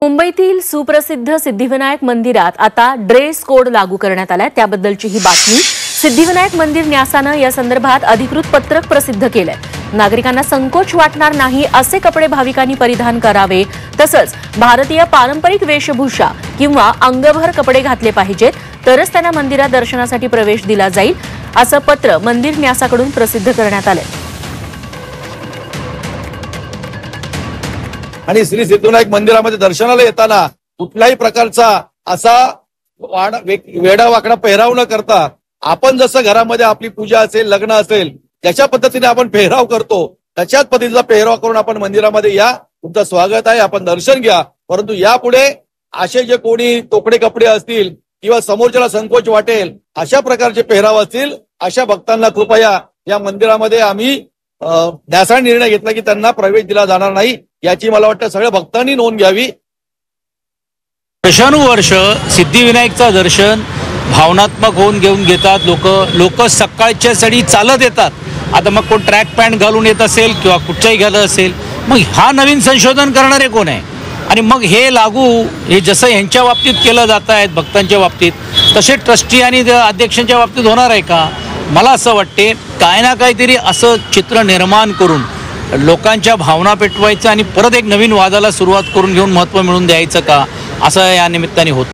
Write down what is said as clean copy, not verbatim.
मुंबईतील सुप्रसिद्ध सिद्धिविनायक मंदिरात आता ड्रेस कोड लागू करण्यात आलाय। त्याबद्दलची ही बातमी। सिद्धिविनायक मंदिर न्यासानं या संदर्भात अधिकृत पत्रक प्रसिद्ध केलंय। नागरिकांना संकोच वाटणार नाही असे कपडे भाविकांनी परिधान करावे, तसंच भारतीय पारंपरिक वेशभूषा किंवा अंगभर कपडे घातले पाहिजेत, तरच त्यांना मंदिरात दर्शनासाठी प्रवेश दिला जाईल, असं पत्र मंदिर न्यासाकडून प्रसिद्ध करण्यात आलंय। आणि श्री सिद्धिविनायक मंदिरामध्ये दर्शनाला येताना कुठल्याही प्रकारचा असा वेडा वाकडा पेहराव न करता आपण जसं घरामध्ये आपली पूजा असेल, लग्न असेल, ज्याच्या पद्धतीने आपण पेहराव करतो त्याच्याच पद्धतीचा पेहराव करून आपण मंदिरामध्ये या। तुमचं स्वागत आहे, आपण दर्शन घ्या। परंतु यापुढे असे जे कोणी तोकडे कपडे असतील किंवा समोरच्याला संकोच वाटेल अशा प्रकारचे पेहराव असतील, अशा भक्तांना कृपया या मंदिरामध्ये आम्ही न्यासाने निर्णय घेतला की त्यांना प्रवेश दिला जाणार नाही, याची मला वाटतं सगळ्या भक्तांनी नोंद घ्यावी। वर्षानुवर्ष सिद्धिविनायकचं दर्शन भावनात्मक होऊन घेऊन घेतात लोक सकाळच्या सडी चालत येतात। आता मग कोण ट्रॅक पॅन्ट घालून येत असेल किंवा कुठच्याही घालत असेल, मग हा नवीन संशोधन करणारे कोण आहे? आणि मग हे लागू हे जसं यांच्या बाबतीत केलं जात आहे भक्तांच्या बाबतीत, तसे ट्रस्टी आणि अध्यक्षांच्या बाबतीत होणार आहे का? मला असं वाटते काय ना काहीतरी असं चित्र निर्माण करून लोकांच्या भावना पेटवायचं आणि परत एक नवीन वादाला सुरुवात करून घेऊन महत्त्व मिळवून द्यायचं का, असं या निमित्ताने होतं।